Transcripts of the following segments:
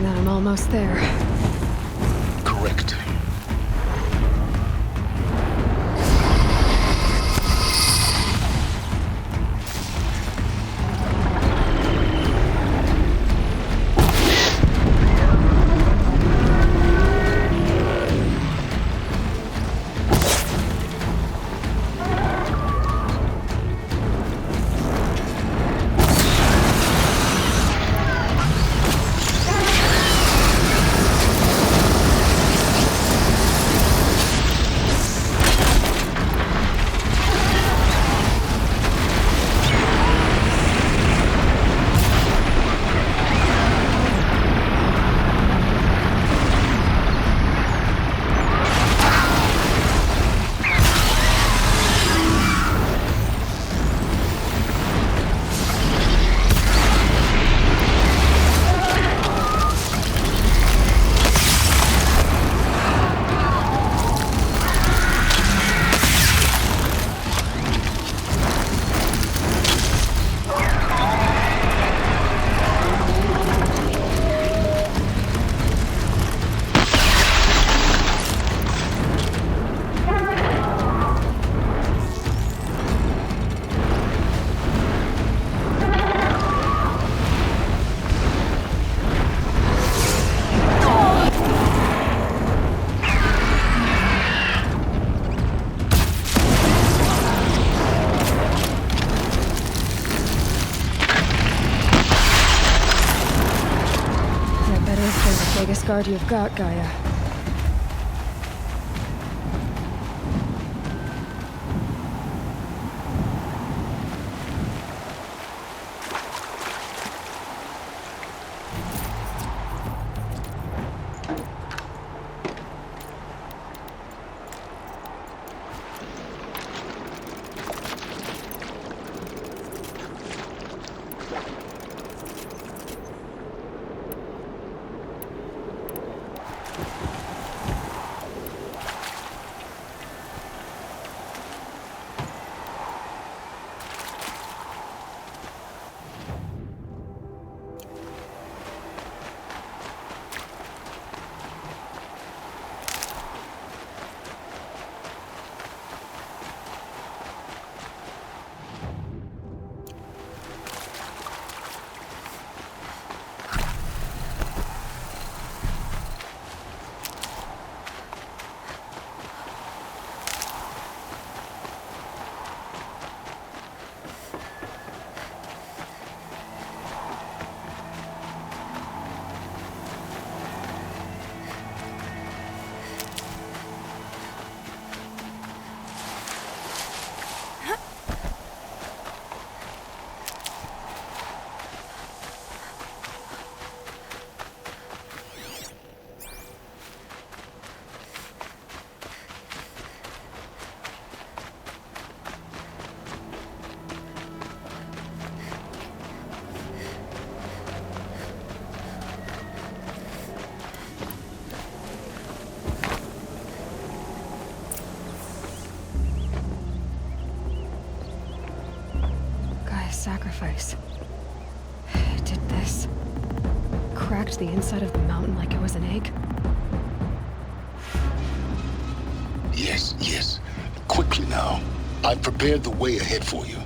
Then I'm almost there. Correct. Biggest guard you've got, Gaia. Sacrifice. It did this. Cracked the inside of the mountain like it was an egg. Yes, yes. Quickly now. I've prepared the way ahead for you.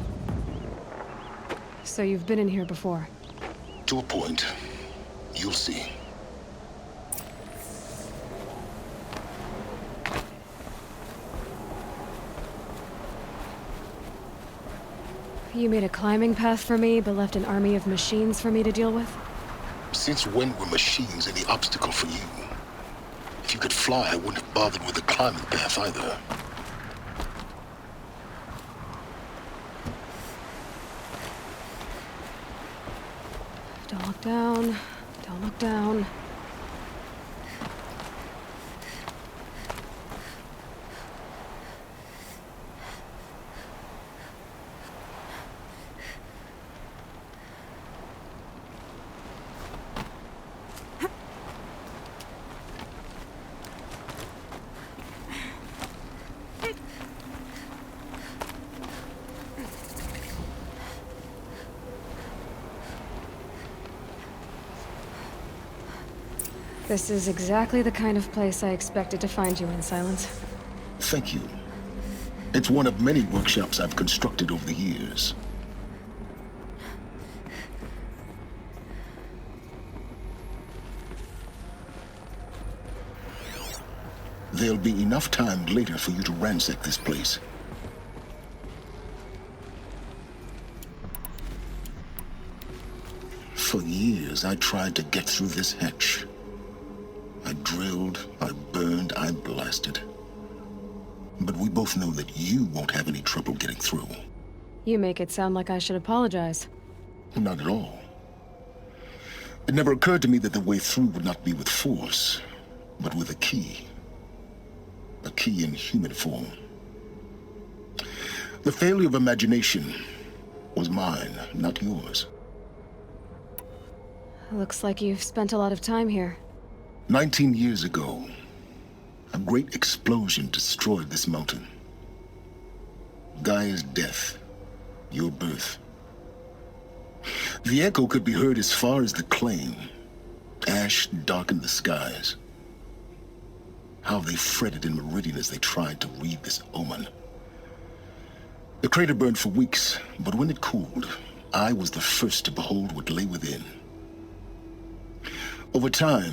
So you've been in here before? To a point. You'll see. You made a climbing path for me, but left an army of machines for me to deal with? Since when were machines any obstacle for you? If you could fly, I wouldn't have bothered with the climbing path either. Don't look down. Don't look down. This is exactly the kind of place I expected to find you in, Silence. Thank you. It's one of many workshops I've constructed over the years. There'll be enough time later for you to ransack this place. For years, I tried to get through this hatch. I drilled, I burned, I blasted. But we both know that you won't have any trouble getting through. You make it sound like I should apologize. Not at all. It never occurred to me that the way through would not be with force, but with a key. A key in human form. The failure of imagination was mine, not yours. Looks like you've spent a lot of time here. 19 years ago, a great explosion destroyed this mountain. Gaia's death, your birth. The echo could be heard as far as the claim. Ash darkened the skies. How they fretted in Meridian as they tried to read this omen. The crater burned for weeks, but when it cooled, I was the first to behold what lay within. Over time,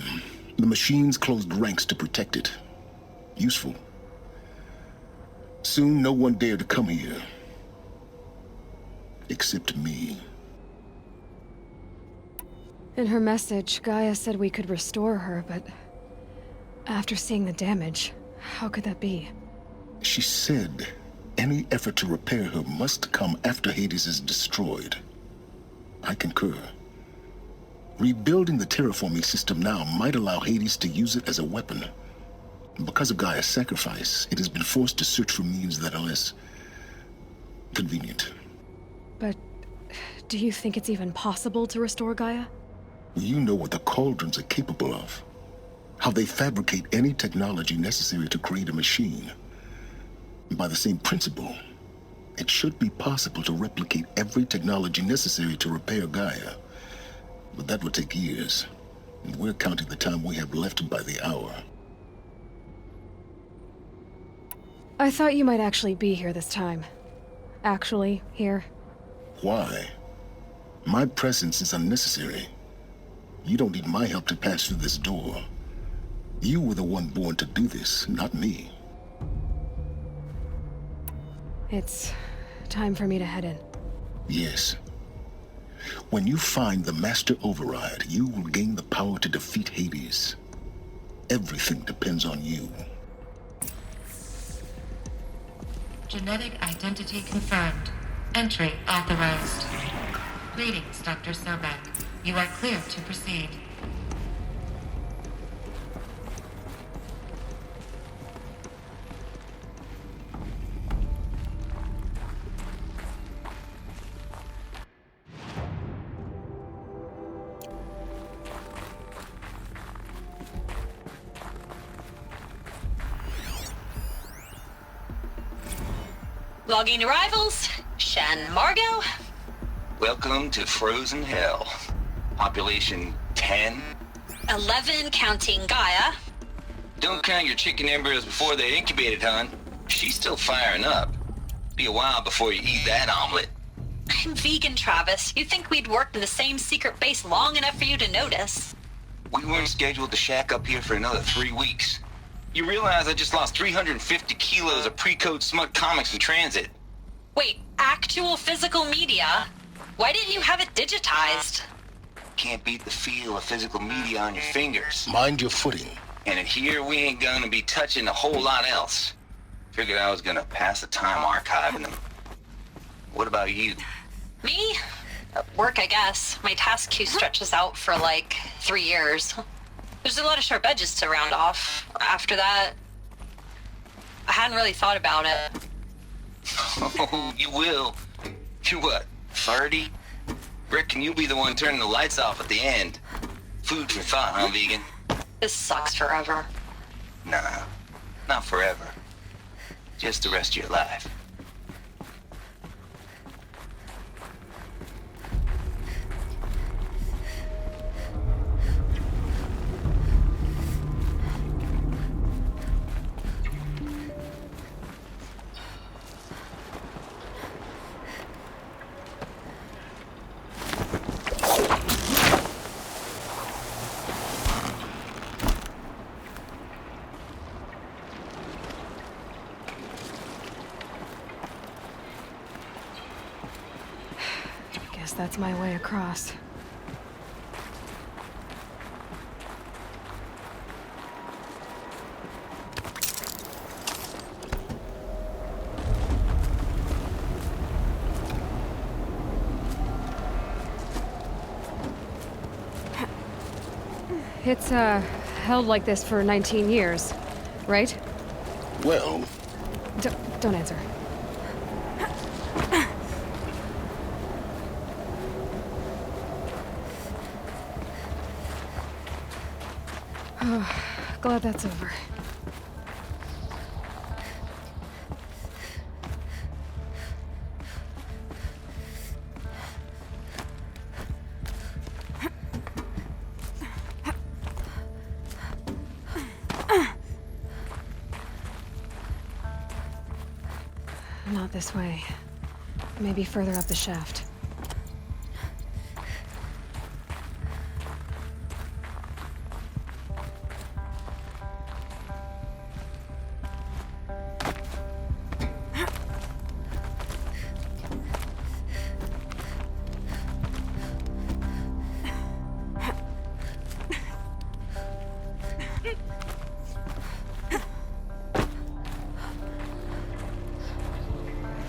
the machines closed ranks to protect it. Useful. Soon, no one dared to come here. Except me. In her message, Gaia said we could restore her, but after seeing the damage, how could that be? She said any effort to repair her must come after Hades is destroyed. I concur. Rebuilding the terraforming system now might allow Hades to use it as a weapon. Because of Gaia's sacrifice, it has been forced to search for means that are less convenient. But do you think it's even possible to restore Gaia? You know what the Cauldrons are capable of. How they fabricate any technology necessary to create a machine. By the same principle, it should be possible to replicate every technology necessary to repair Gaia. But that would take years, and we're counting the time we have left by the hour. I thought you might actually be here this time. Actually, here. Why? My presence is unnecessary. You don't need my help to pass through this door. You were the one born to do this, not me. It's time for me to head in. Yes. When you find the Master Override, you will gain the power to defeat Hades. Everything depends on you. Genetic identity confirmed. Entry authorized. Greetings, Dr. Sobek. You are clear to proceed. Logging arrivals. Shen Margot. Welcome to Frozen Hell. Population 10. 11 counting Gaia. Don't count your chicken embryos before they're incubated, hon. She's still firing up. Be a while before you eat that omelet. I'm vegan, Travis. You'd think we'd worked in the same secret base long enough for you to notice. We weren't scheduled to shack up here for another 3 weeks. You realize I just lost 350 kilos of pre-code smut comics in transit. Wait, actual physical media? Why didn't you have it digitized? Can't beat the feel of physical media on your fingers. Mind your footing. And in here, we ain't gonna be touching a whole lot else. Figured I was gonna pass the time archiving them. What about you? Me? Work, I guess. My task queue stretches out for like 3 years. There's a lot of sharp edges to round off. After that, I hadn't really thought about it. Oh, you will. You're what, 30? Reckon you'll be the one turning the lights off at the end. Food for thought, huh, vegan? This sucks forever. Nah, not forever. Just the rest of your life. that's my way across. It's, held like this for 19 years, right? Well, Don't answer. Oh, glad that's over. Not this way. Maybe further up the shaft.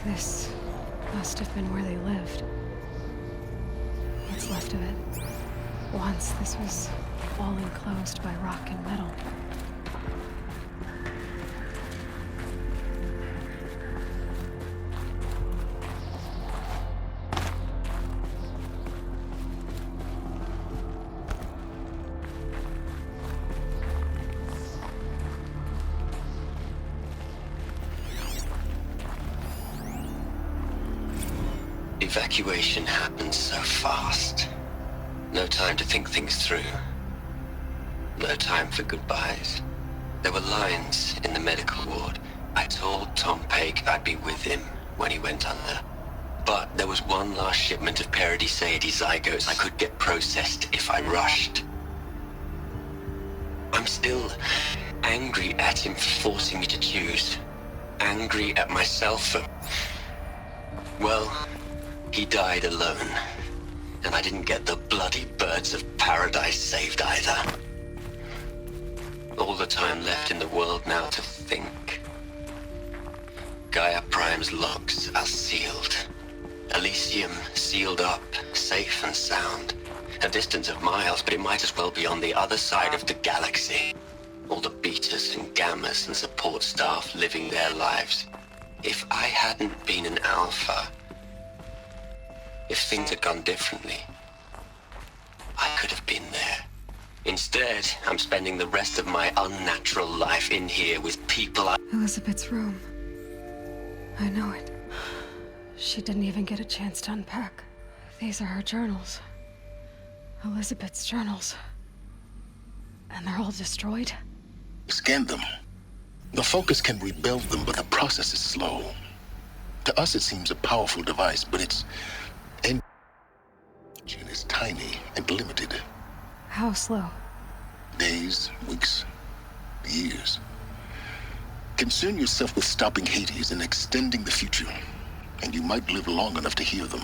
This must have been where they lived. What's left of it. Once this was all enclosed by rock and metal. Evacuation happened so fast. No time to think things through. No time for goodbyes. There were lines in the medical ward. I told Tom Pake I'd be with him when he went under. But there was one last shipment of Paradiseidae zygotes I could get processed if I rushed. I'm still angry at him for forcing me to choose. Angry at myself for... well... he died alone, and I didn't get the bloody birds of paradise saved either. All the time left in the world now to think. Gaia Prime's logs are sealed. Elysium sealed up, safe and sound. A distance of miles, but it might as well be on the other side of the galaxy. All the betas and gammas and support staff living their lives. If I hadn't been an alpha... if things had gone differently, I could have been there. Instead, I'm spending the rest of my unnatural life in here with people I... Elizabeth's room. I know it. She didn't even get a chance to unpack. These are her journals. Elizabeth's journals. And they're all destroyed? scan them. The Focus can rebuild them, but the process is slow. To us, it seems a powerful device, but its engine is tiny and limited. How slow? Days, weeks, years. Concern yourself with stopping Hades and extending the future, and you might live long enough to hear them.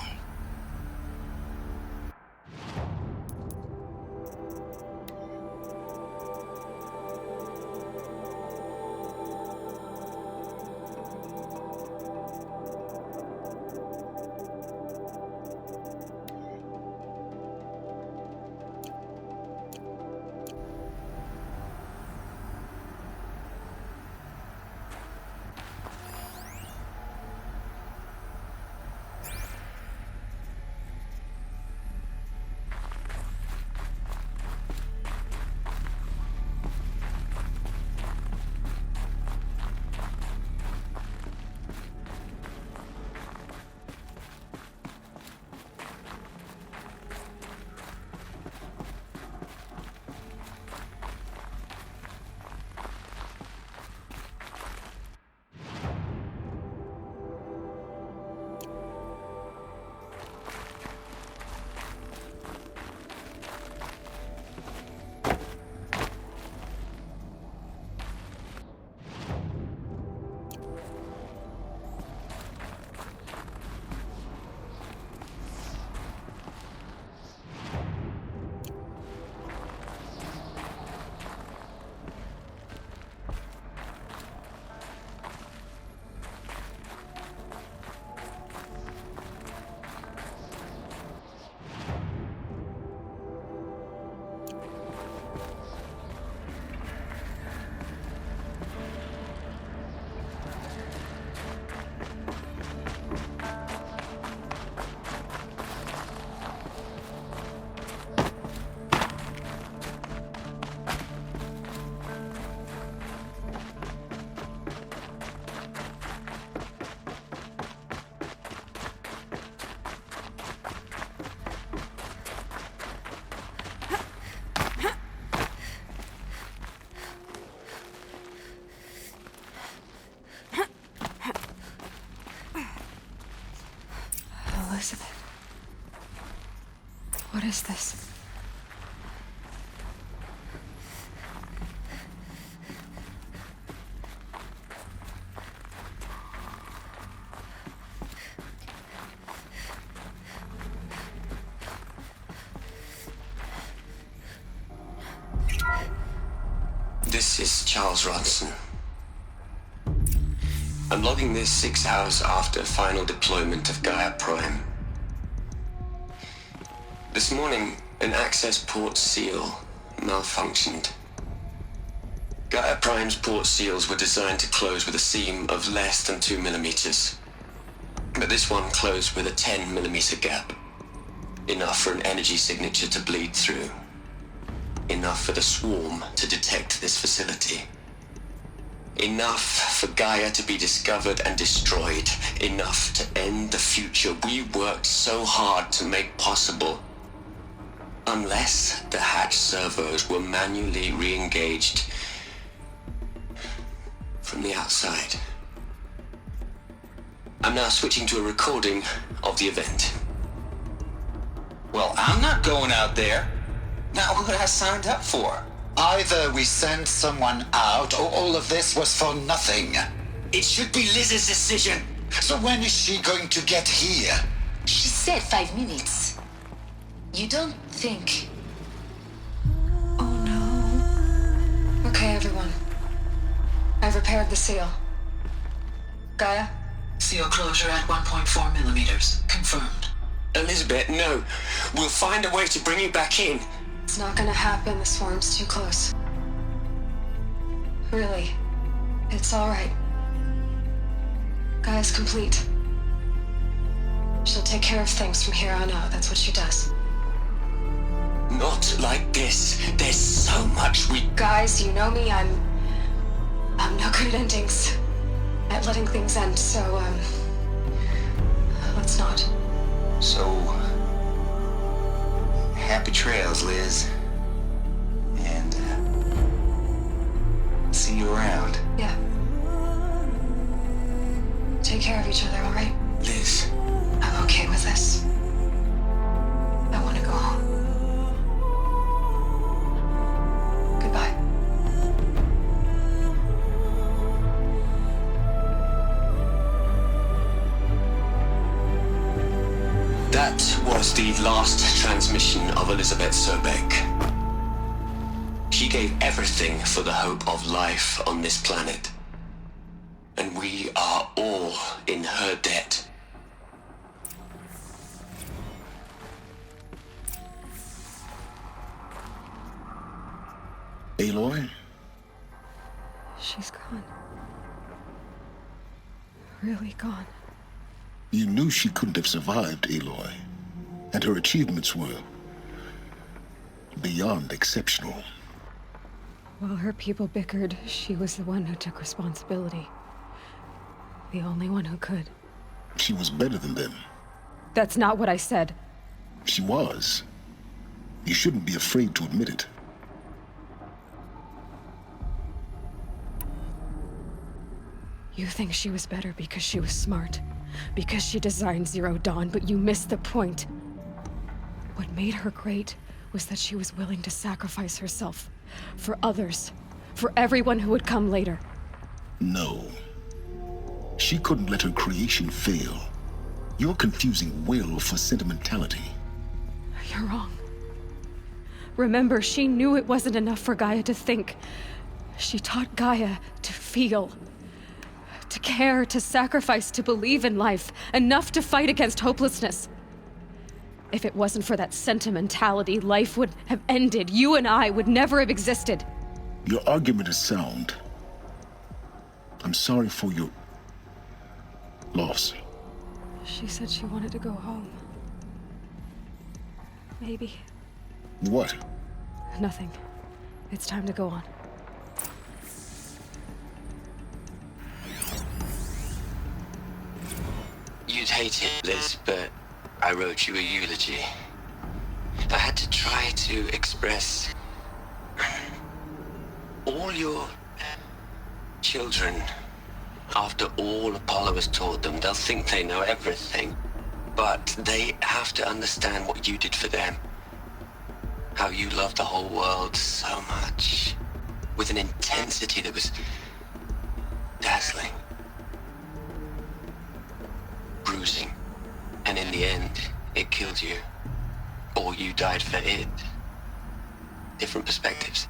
What is this? This is Charles Ronson. I'm logging this 6 hours after final deployment of Gaia Prime. This morning, an access port seal malfunctioned. Gaia Prime's port seals were designed to close with a seam of less than 2 millimeters. But this one closed with a 10 millimeter gap. Enough for an energy signature to bleed through. Enough for the swarm to detect this facility. Enough for Gaia to be discovered and destroyed. Enough to end the future we worked so hard to make possible. Unless the hatch servos were manually re-engaged from the outside. I'm now switching to a recording of the event. Well, I'm not going out there. Not what I signed up for. Either we send someone out, or all of this was for nothing. It should be Liz's decision. So when is she going to get here? She said 5 minutes. You don't think... Oh no. Okay, everyone. I've repaired the seal. Gaia? Seal closure at 1.4 millimeters. Confirmed. Elizabeth, no. We'll find a way to bring you back in. It's not gonna happen. The swarm's too close. Really. It's alright. Gaia's complete. She'll take care of things from here on out. That's what she does. Not like this. There's so much we... Guys, you know me. I'm no good at endings. At letting things end, so, let's not. So... happy trails, Liz. And, see you around. Yeah. Take care of each other, alright? Liz. I'm okay with this. I want to go home. Goodbye. That was the last transmission of Elizabeth Sobeck. She gave everything for the hope of life on this planet. And we are all in her debt. Aloy? She's gone. Really gone. You knew she couldn't have survived, Aloy. And her achievements were beyond exceptional. While her people bickered, she was the one who took responsibility. The only one who could. She was better than them. That's not what I said. She was. You shouldn't be afraid to admit it. You think she was better because she was smart, because she designed Zero Dawn, but you missed the point. What made her great was that she was willing to sacrifice herself for others, for everyone who would come later. No. She couldn't let her creation fail. You're confusing will for sentimentality. You're wrong. Remember, she knew it wasn't enough for Gaia to think. She taught Gaia to feel. To care, to sacrifice, to believe in life, enough to fight against hopelessness. If it wasn't for that sentimentality, life would have ended. You and I would never have existed. Your argument is sound. I'm sorry for your loss. She said she wanted to go home. Maybe. What? Nothing. It's time to go on. You'd hate it, Liz, but I wrote you a eulogy. I had to try to express all your children. After all Apollo has taught them, they'll think they know everything. But they have to understand what you did for them. How you loved the whole world so much, with an intensity that was dazzling, bruising, and in the end, it killed you. Or you died for it. Different perspectives.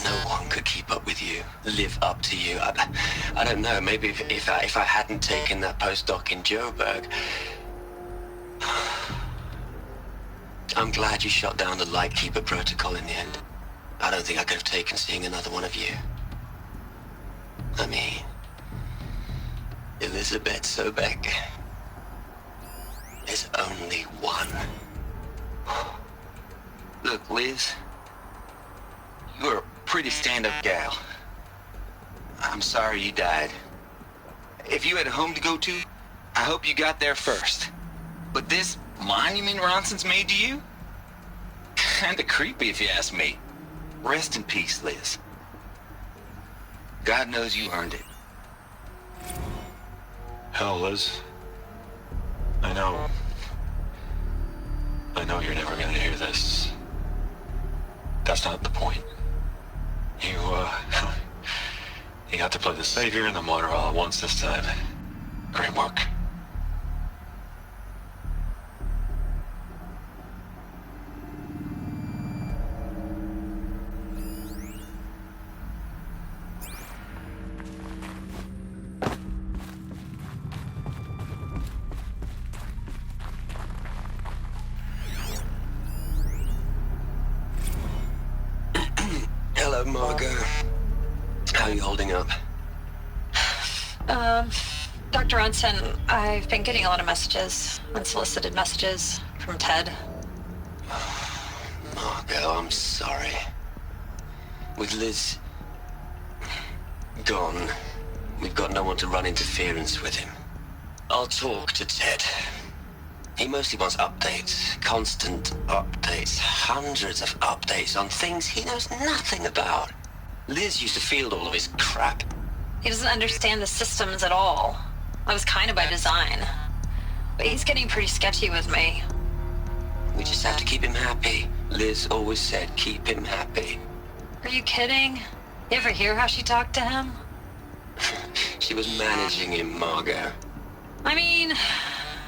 No one could keep up with you, live up to you. I don't know, maybe if I hadn't taken that postdoc in Joburg. I'm glad you shot down the Lightkeeper protocol in the end. I don't think I could have taken seeing another one of you. I mean, Elizabeth Sobek. There's only one. Look, Liz, you're a pretty stand-up gal. I'm sorry you died. If you had a home to go to, I hope you got there first. But this monument Ronson's made to you? Kinda creepy if you ask me. Rest in peace, Liz. God knows you earned it. Hell, Liz. I know you're never gonna hear this. That's not the point. You got to play the savior and the martyr all at once this time. Great work. Hello, Margot. How are you holding up? Dr. Ronson, I've been getting a lot of messages, unsolicited messages from Ted. Margot, I'm sorry. With Liz gone, we've got no one to run interference with him. I'll talk to Ted. He mostly wants updates, constant updates, hundreds of updates on things he knows nothing about. Liz used to field all of his crap. He doesn't understand the systems at all. That was kind of by design. But he's getting pretty sketchy with me. We just have to keep him happy. Liz always said keep him happy. Are you kidding? You ever hear how she talked to him? She was managing him, Margot. I mean,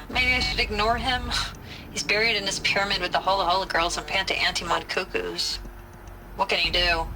maybe I should ignore him. He's buried in his pyramid with the Hola Hola girls and Panta Antimod cuckoos. What can he do?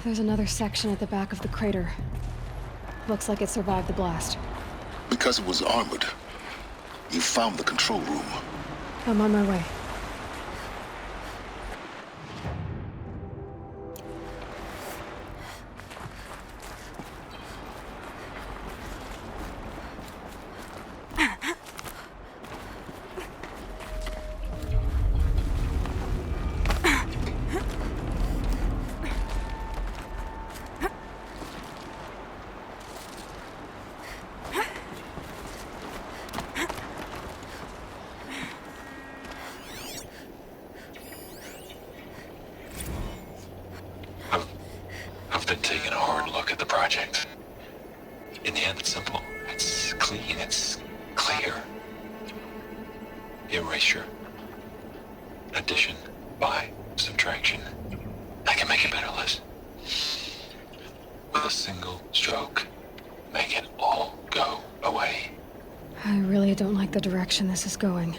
There's another section at the back of the crater. Looks like it survived the blast. Because it was armored, you found the control room. I'm on my way. I've been taking a hard look at the project. In the end, it's simple. It's clean. It's clear. Erasure. Addition. By. Subtraction. I can make it better, Liz. With a single stroke, make it all go away. I really don't like the direction this is going.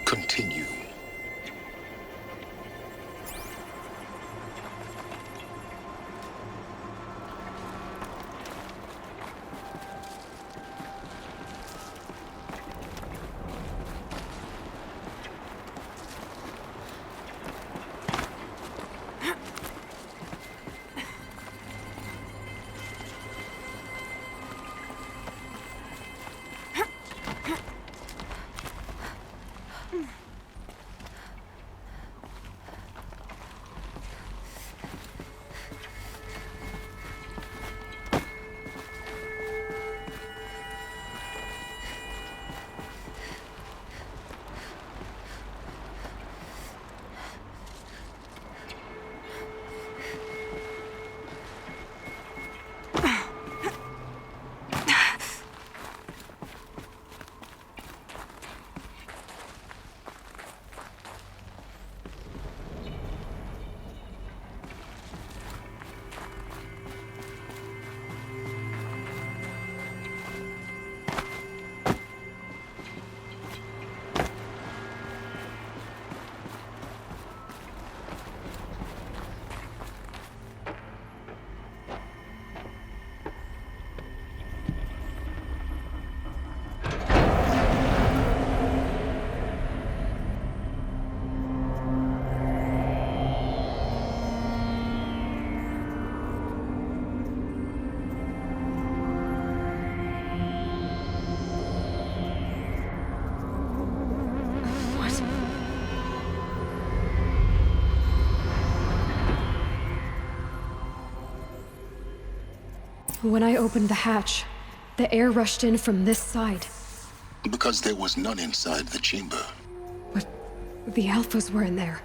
Continue. When I opened the hatch, the air rushed in from this side. Because there was none inside the chamber. But the Alphas were in there.